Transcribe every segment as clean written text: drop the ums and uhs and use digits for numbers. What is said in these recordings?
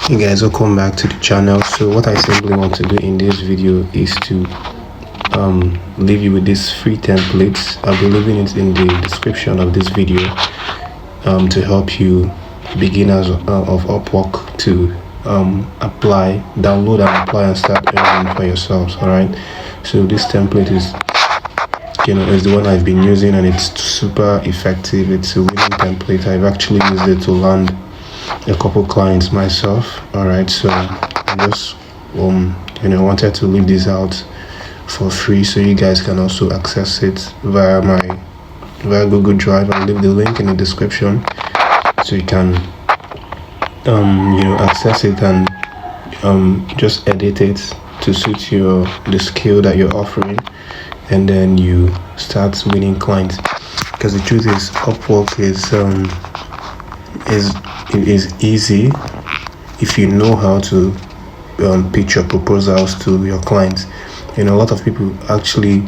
Hey guys, welcome back to the channel. So what I simply want to do in this video is to leave you with these free templates. I'll be leaving it in the description of this video to help you beginners of Upwork to download and apply and start earning for yourselves. All right, so this template is the one I've been using, and it's super effective. It's a winning template. I've actually used it to land a couple clients myself. All right, so I just wanted to leave this out for free so you guys can also access it via Google Drive. I'll leave the link in the description so you can access it and just edit it to suit the skill that you're offering, and then you start winning clients. Because the truth is, Upwork is easy if you know how to pitch your proposals to your clients. A lot of people actually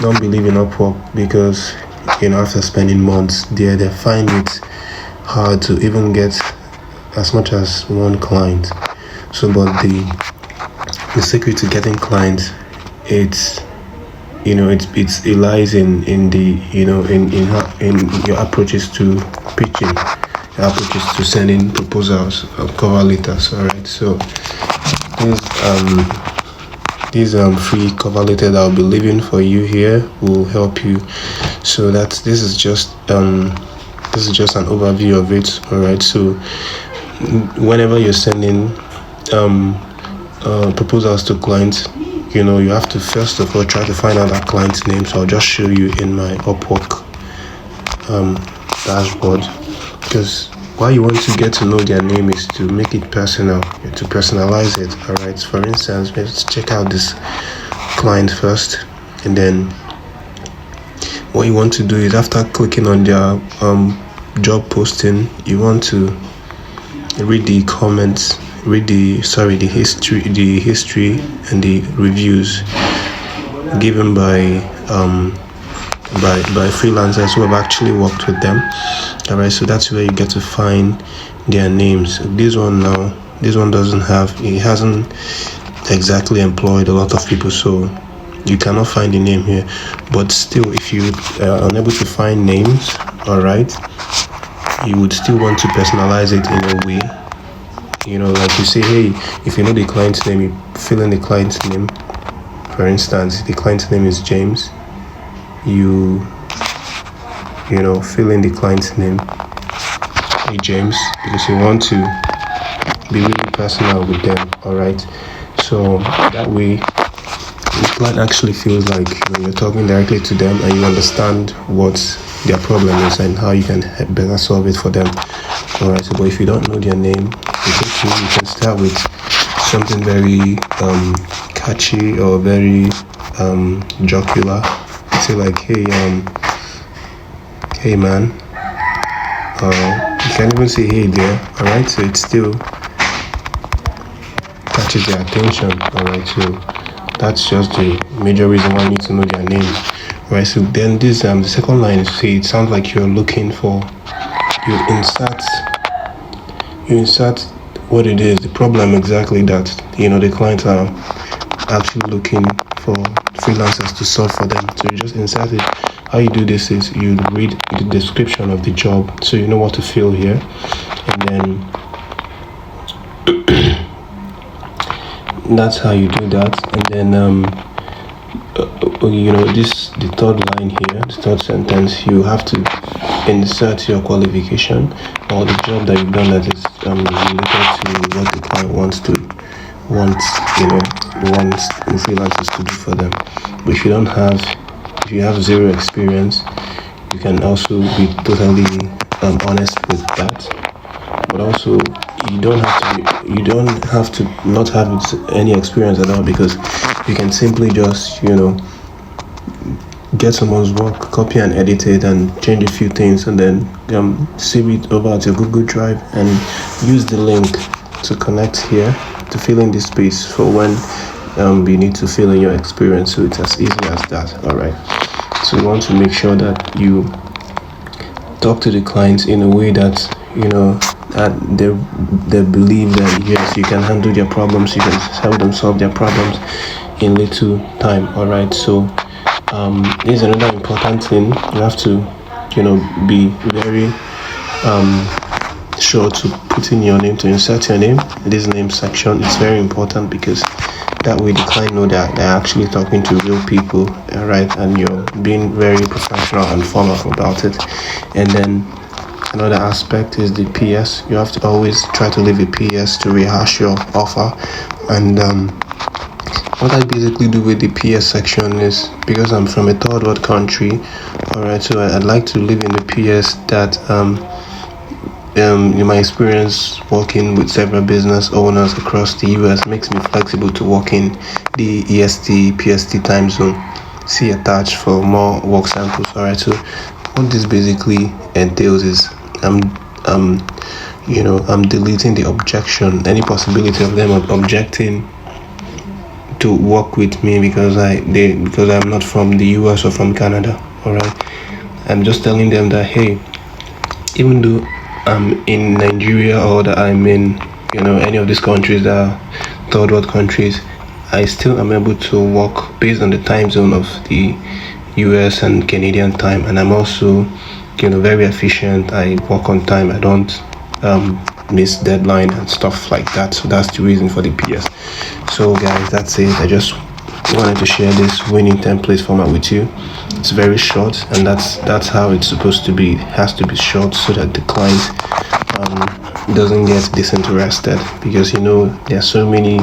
don't believe in Upwork because after spending months there, they find it hard to even get as much as one client. So but the secret to getting clients, it lies in your approaches to pitching, your approaches to sending proposals, cover letters. All right, so these free cover letter that I'll be leaving for you here will help you. So this is just an overview of it. All right, so whenever you're sending proposals to clients, you have to first of all try to find out that client's name. So I'll just show you in my Upwork dashboard, because why you want to get to know their name is to make it personal, to personalize it. All right, for instance, let's check out this client first, and then what you want to do is, after clicking on their job posting, you want to read the comments, the history and the reviews given by freelancers who have actually worked with them. All right, so that's where you get to find their names. This one hasn't exactly employed a lot of people, so you cannot find the name here. But still, if you are unable to find names, all right, you would still want to personalize it in a way. Like you say, hey, if you know the client's name, you fill in the client's name. For instance, the client's name is James. You fill in the client's name, hey James, because you want to be really personal with them. All right, so that way the client actually feels like you're talking directly to them, and you understand what their problem is and how you can better solve it for them. All right, so but if you don't know their name, you can start with something very catchy or very jocular. Say like, hey man, you can even say hey there. All right, so it still catches their attention. All right, so that's just the major reason why you need to know their names. All right, so then this the second line is, say it sounds like you're looking for, you insert what it is, the problem exactly that the clients are actually looking for freelancers to solve for them. So you just insert it. How you do this is you read the description of the job, so you know what to fill here, and then that's how you do that. And then the third line here, the third sentence, you have to insert your qualification or the job that you've done that is related to what the client wants freelancers to do for them. But if you have zero experience, you can also be totally honest with that. But also, you don't have to not have any experience at all, because you can simply just get someone's work, copy and edit it, and change a few things, and then save it over to Google Drive and use the link to connect here to fill in this space for when you need to fill in your experience. So it's as easy as that. All right, so you want to make sure that you talk to the clients in a way that they believe that yes, you can handle their problems, you can help them solve their problems in little time. All right, so this is another important thing. You have to be very sure to put in your name, to insert your name. This name section is very important because that way the client know that they're actually talking to real people, right? And you're being very professional and formal about it. And then another aspect is the PS. You have to always try to leave a PS to rehash your offer. And what I basically do with the PS section is, because I'm from a third world country, all right, so I'd like to leave in the PS that in my experience working with several business owners across the US makes me flexible to work in the EST PST time zone. See attached for more work samples. All right, so what this basically entails is I'm deleting the objection, any possibility of them objecting to work with me because I'm not from the US or from Canada. All right, I'm just telling them that, hey, even though I'm in Nigeria or that I'm in any of these countries that are third world countries, I still am able to work based on the time zone of the US and Canadian time, and I'm also very efficient. I work on time. I don't miss deadline and stuff like that. So that's the reason for the PS. So guys, that's it. I just wanted to share this winning template format with you. It's very short, and that's how it's supposed to be. It has to be short so that the client doesn't get disinterested, because there are so many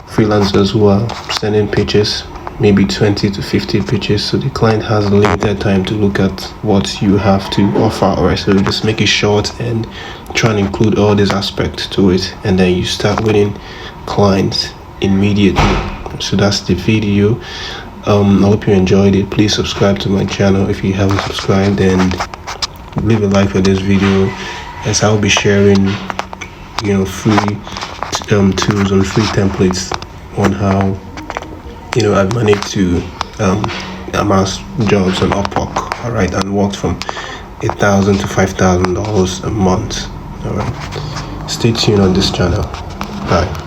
freelancers who are sending pitches, maybe 20 to 50 pitches, so the client has limited time to look at what you have to offer. Alright, so you just make it short and try and include all these aspects to it, and then you start winning clients immediately. So that's the video. I hope you enjoyed it. Please subscribe to my channel if you haven't subscribed, and leave a like for this video, as I'll be sharing free tools and free templates on how I've managed to amass jobs on Upwork, all right, and worked from $1,000 to $5,000 a month. All right, stay tuned on this channel. Bye.